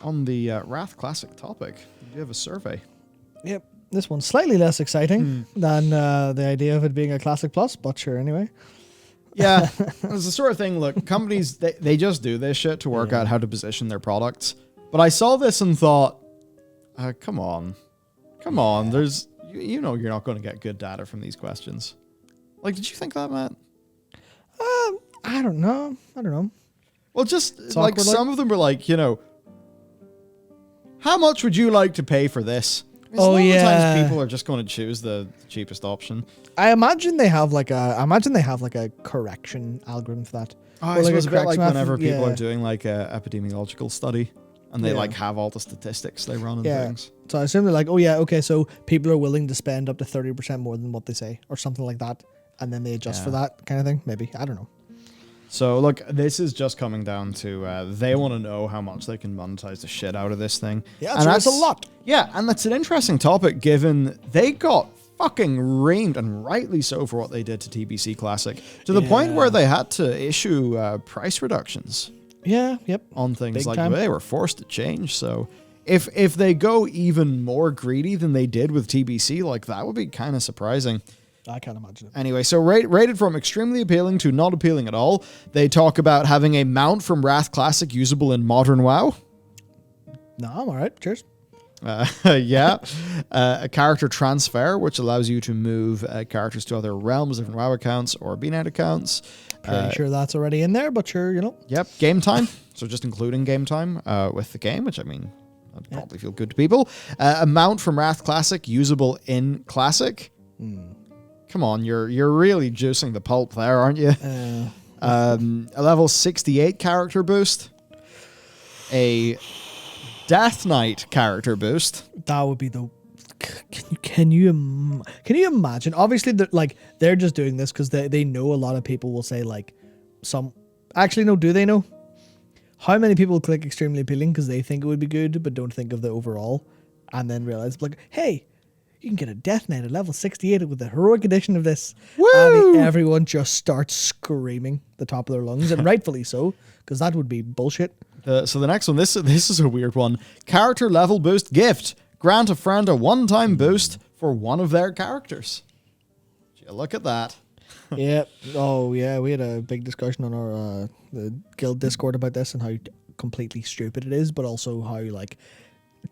on the Wrath Classic topic, we do have a survey. Yep. This one's slightly less exciting than the idea of it being a Classic Plus, but sure, anyway. Yeah, it's the sort of thing, look, companies, they just do this shit to work out how to position their products. But I saw this and thought, come on. Come on, there's, you know you're not going to get good data from these questions. Like, did you think that, Matt? I don't know. Well, just, like, some of them were like, you know, how much would you like to pay for this? A lot of times people are just going to choose the cheapest option. I imagine they have like a correction algorithm for that. Oh, I suppose a bit like whenever people are doing like a epidemiological study and they like have all the statistics they run and things. So I assume they're like, oh yeah, okay, so people are willing to spend up to 30% more than what they say or something like that. And then they adjust for that kind of thing. Maybe. I don't know. So look, this is just coming down to they want to know how much they can monetize the shit out of this thing. Yeah, that's a lot. Yeah, and that's an interesting topic given they got fucking reamed, and rightly so, for what they did to TBC Classic, to the point where they had to issue price reductions. Yeah, yep. On things Big like time. they were forced to change. So if they go even more greedy than they did with TBC, like that would be kind of surprising. I can't imagine it. Anyway, so rated from extremely appealing to not appealing at all. They talk about having a mount from Wrath Classic usable in Modern WoW. No, I'm all right. Cheers. A character transfer, which allows you to move characters to other realms, different WoW accounts or BNet accounts. Pretty sure that's already in there, but sure, you know. Yep, game time. So just including game time with the game, which I mean, that'd probably feel good to people. A mount from Wrath Classic usable in Classic. Come on, you're really juicing the pulp there, aren't you? A level 68 character boost. A Death Knight character boost. That would be the. Can you imagine? Obviously, they're just doing this because they know a lot of people will say like some. Actually, no. Do they know how many people click extremely appealing because they think it would be good, but don't think of the overall, and then realize like, hey, you can get a Death Knight at level 68 with the heroic edition of this. Woo! And everyone just starts screaming the top of their lungs, and rightfully so, because that would be bullshit. So the next one, this is a weird one. Character level boost gift. Grant a friend a one-time boost for one of their characters. Look at that. Yeah. Oh, yeah. We had a big discussion on our the guild Discord about this and how completely stupid it is, but also how like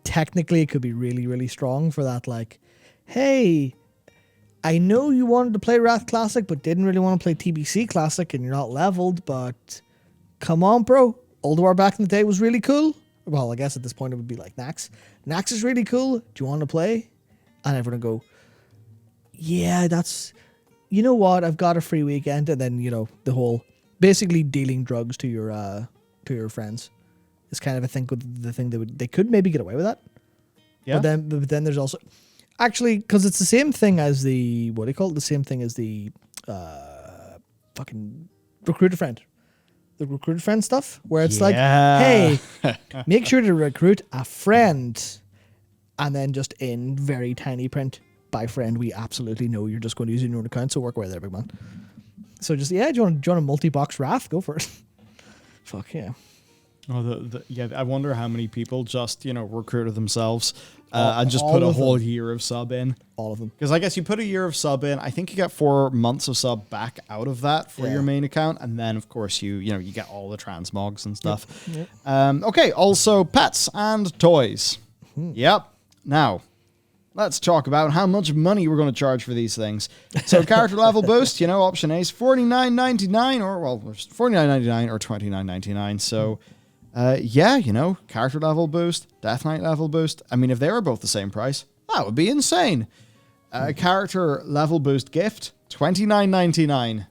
technically it could be really, really strong for that. Like, hey, I know you wanted to play Wrath Classic, but didn't really want to play TBC Classic, and you're not leveled. But come on, bro. Ulduar back in the day was really cool. Well, I guess at this point it would be like Nax. Nax is really cool. Do you want to play? And everyone would go, yeah, that's, you know what? I've got a free weekend. And then, you know, the whole basically dealing drugs to your friends is kind of, I think, the thing they could maybe get away with that. Yeah. But then there's also, actually, because it's the same thing as the, what do you call it? The same thing as the fucking recruiter friend. The recruit friend stuff, where it's like, hey, make sure to recruit a friend, and then just in very tiny print, by friend, we absolutely know you're just going to use your own account, so work away there, big man. So just, do you want a multi-box Wrath? Go for it. Fuck yeah. Oh, I wonder how many people just, recruited themselves and just put a whole year of sub in. All of them. Because I guess you put a year of sub in, I think you get 4 months of sub back out of that for your main account, and then of course you get all the transmogs and stuff. Yep. Okay, also pets and toys. Yep. Now, let's talk about how much money we're going to charge for these things. So character level boost, option A is $49.99 or $49.99 or $29.99. So character level boost, Death Knight level boost. I mean, if they were both the same price, that would be insane. Character level boost gift, $29.99.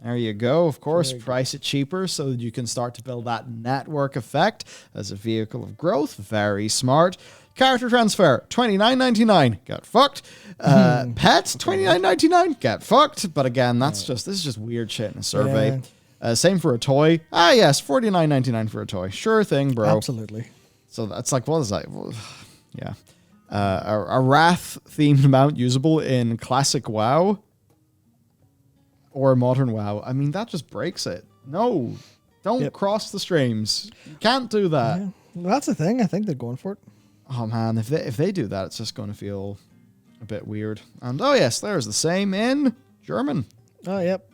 There you go. Of course, price it cheaper so that you can start to build that network effect as a vehicle of growth. Very smart. Character transfer, $29.99. Get fucked. Pets, $29.99. Get fucked. But again, this is just weird shit in a survey. Yeah. Same for a toy. Yes, $49.99 for a toy. Sure thing, bro. Absolutely. So that's like, what is that? Yeah. A Wrath-themed mount usable in Classic WoW or Modern WoW. I mean, that just breaks it. No, don't cross the streams. You can't do that. That's the thing. I think they're going for it. Oh man, if they do that, it's just going to feel a bit weird. And oh yes, there's the same in German. Oh, yep.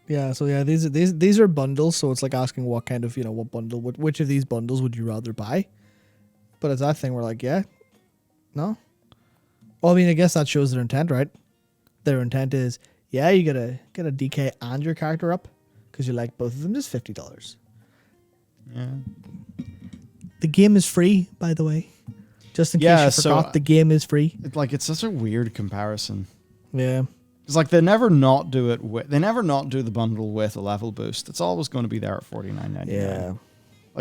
Yeah, so yeah, these are bundles, so it's like asking what kind of, what bundle, which of these bundles would you rather buy? But it's that thing where like, yeah, no. Well, I mean, I guess that shows their intent, right? Their intent is, yeah, you get a DK and your character up because you like both of them, just $50. Yeah. The game is free, by the way. Just in case you forgot, the game is free. It's such a weird comparison. Yeah. It's like they never not do the bundle with a level boost. It's always going to be there at $49.99. Yeah.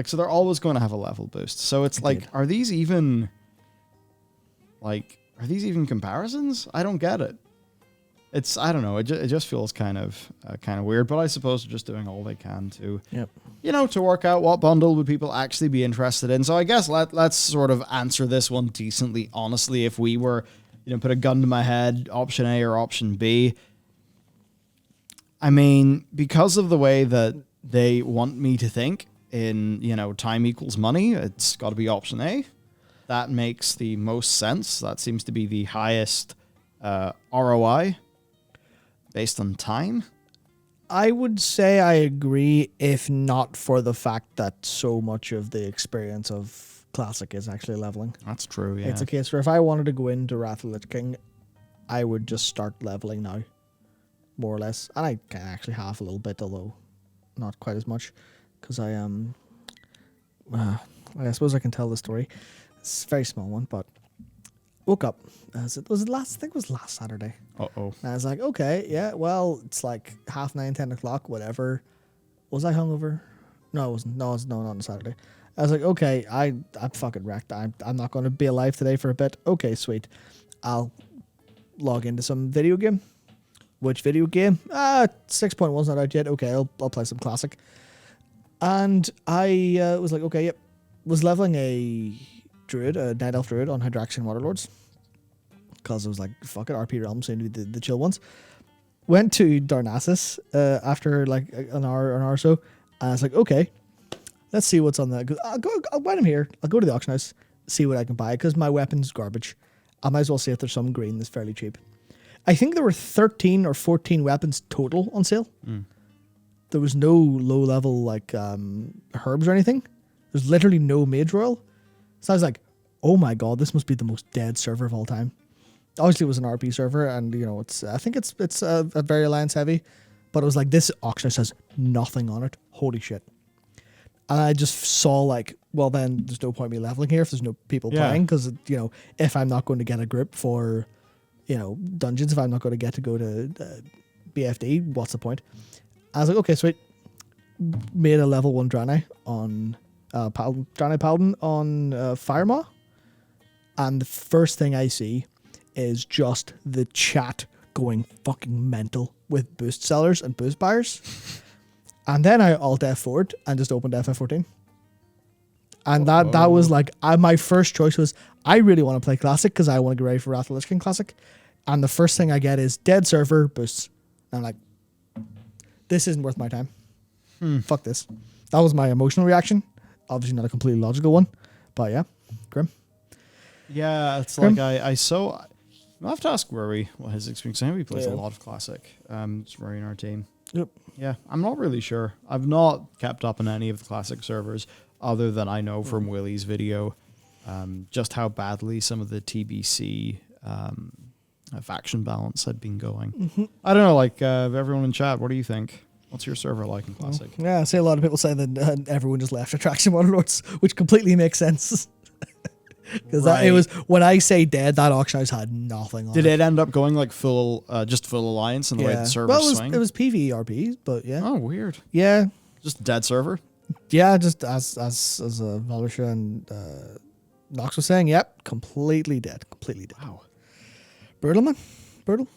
So they're always going to have a level boost. So it's are these even comparisons? I don't get it. I don't know. It just feels kind of weird, but I suppose they're just doing all they can to, to work out what bundle would people actually be interested in. So I guess let's sort of answer this one decently, honestly. If we were, put a gun to my head, option A or option B. I mean, because of the way that they want me to think in, time equals money, it's got to be option A. That makes the most sense. That seems to be the highest ROI based on time. I would say I agree, if not for the fact that so much of the experience of Classic is actually leveling. That's true, yeah. It's a case where if I wanted to go into Wrath of the Lich King, I would just start leveling now, more or less. And I can actually have a little bit, although not quite as much, because I suppose I can tell the story. It's a very small one, but woke up. I think it was last Saturday. Uh-oh. And I was like, okay, yeah, well, it's like 9:30, 10 o'clock, whatever. Was I hungover? No, I wasn't. No, not on Saturday. I was like, okay, I'm fucking wrecked. I'm not going to be alive today for a bit. Okay, sweet. I'll log into some video game. Which video game? 6.1's not out yet. Okay, I'll play some Classic. And I was like, okay, yep. Was leveling a Night Elf Druid on Hydraxian Waterlords. Because I was like, fuck it, RP Realms, so the chill ones. Went to Darnassus after like an hour or so. And I was like, okay, let's see what's on that. When I'm here, I'll go to the auction house, see what I can buy, because my weapon's garbage. I might as well see if there's some green that's fairly cheap. I think there were 13 or 14 weapons total on sale. There was no low-level like herbs or anything. There's literally no Mage Royal. So I was like, oh my god, this must be the most dead server of all time. Obviously, it was an RP server, and I think it's a very alliance heavy, but it was like, this auction house has nothing on it. Holy shit! And I just saw like, well, then there's no point me leveling here if there's no people playing, because if I'm not going to get a group for dungeons, if I'm not going to get to go to BFD, what's the point? I was like, okay, sweet. Made a level 1 Draenei on Draenei Paladin on Firemaw, and the first thing I see is just the chat going fucking mental with boost sellers and boost buyers. And then I alt F4'd and just opened FF14. And that was like, my first choice was, I really want to play Classic because I want to get ready for Wrath of the Lich King Classic. And the first thing I get is dead server boosts. And I'm like, this isn't worth my time. Fuck this. That was my emotional reaction. Obviously not a completely logical one, but yeah, grim. Yeah, it's grim. Like I'll have to ask Rory what his experience. I know he plays a lot of Classic. It's Rory in our team. Yep. Yeah, I'm not really sure. I've not kept up on any of the Classic servers, other than I know from Willie's video, just how badly some of the TBC faction balance had been going. I don't know, like everyone in chat, what do you think? What's your server like in Classic? Yeah, I see a lot of people say that everyone just left Hydraxian Waterlords, which completely makes sense. Because it was, when I say dead, that auction house had nothing on it. Did it end up going like full alliance in the way the server swing? It was PvERP, but yeah. Oh, weird. Yeah. Just dead server? Yeah, just as Valerisha and Nox was saying, yep, completely dead. Wow. Brutal, man. Brutal.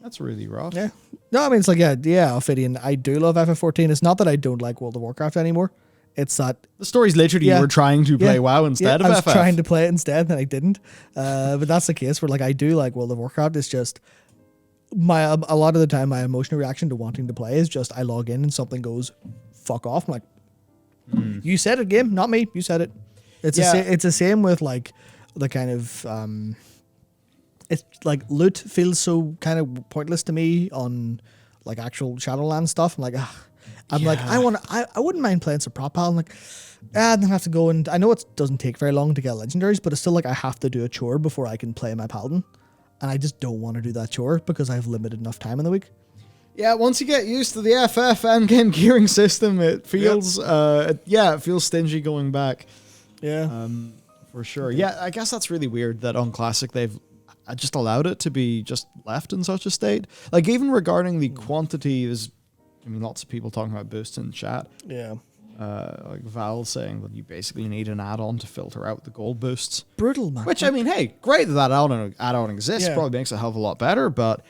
That's really rough. Yeah. No, I mean, it's like, Ophidian, I do love FF14. It's not that I don't like World of Warcraft anymore. It's that the story's literally you were trying to play WoW instead of FF. I was trying to play it instead, and I didn't. But that's the case where, like, I do like World of Warcraft. It's just a lot of the time my emotional reaction to wanting to play is just I log in and something goes fuck off. I'm like, You said it, game, not me. You said it. It's it's the same with like the kind of it's like loot feels so kind of pointless to me on like actual Shadowlands stuff. I'm like, I wouldn't mind playing some prop pal. I'm like, then I have to go, and I know it doesn't take very long to get legendaries, but it's still like I have to do a chore before I can play my paladin, and I just don't want to do that chore because I have limited enough time in the week. Yeah, once you get used to the FF endgame gearing system, it feels it feels stingy going back. Yeah. For sure. Yeah, I guess that's really weird that on Classic they've just allowed it to be just left in such a state. Like, even regarding the quantity, lots of people talking about boosts in chat. Yeah. Like Val saying that you basically need an add-on to filter out the gold boosts. Brutal, man. Which, I mean, hey, great that add-on exists. Yeah. Probably makes it a hell of a lot better, but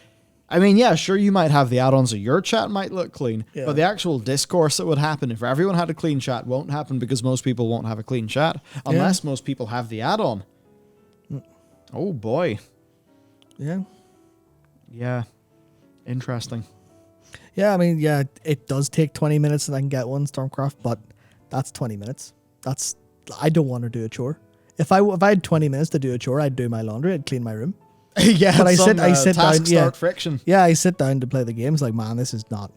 I mean, yeah, sure, you might have the add-ons, so your chat might look clean, but the actual discourse that would happen if everyone had a clean chat won't happen because most people won't have a clean chat unless most people have the add-on. Oh, boy. Yeah. Yeah. Interesting. Yeah, I mean, yeah, it does take 20 minutes and I can get one Stormcraft, but that's 20 minutes. I don't want to do a chore. If I had 20 minutes to do a chore, I'd do my laundry, I'd clean my room. Yeah, but I sit down. Start friction. Yeah, I sit down to play the game. It's like, man, this is not.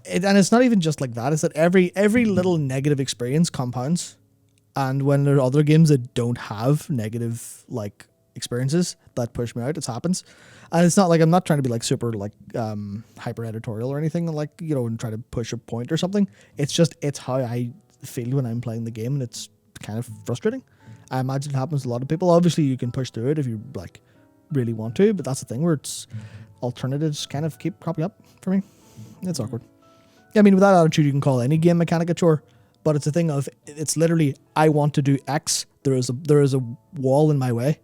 And it's not even just like that. It's that every little negative experience compounds, and when there are other games that don't have negative like experiences that push me out, it happens. And it's not like I'm not trying to be like super like hyper editorial or anything like and try to push a point or something. It's how I feel when I'm playing the game, and it's kind of frustrating. I imagine it happens to a lot of people. Obviously, you can push through it if you like really want to, but that's the thing where it's alternatives kind of keep cropping up for me. It's awkward. I mean, with that attitude, you can call any game mechanic a chore, but it's a thing of it's literally I want to do X. There is a wall in my way.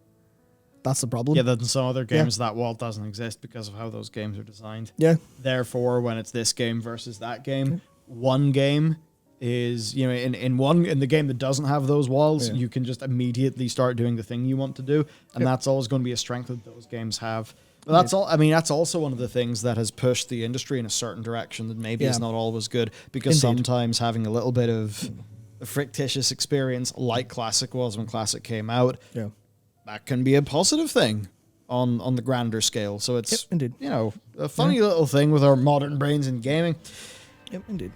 That's the problem. Yeah, in some other games that wall doesn't exist because of how those games are designed. Yeah. Therefore, when it's this game versus that game, one game is, in the game that doesn't have those walls, you can just immediately start doing the thing you want to do, and that's always going to be a strength that those games have. But that's all. I mean, that's also one of the things that has pushed the industry in a certain direction that maybe is not always good, because sometimes having a little bit of a fictitious experience like Classic was when Classic came out, that can be a positive thing on the grander scale. So it's a funny little thing with our modern brains in gaming. Yep, indeed.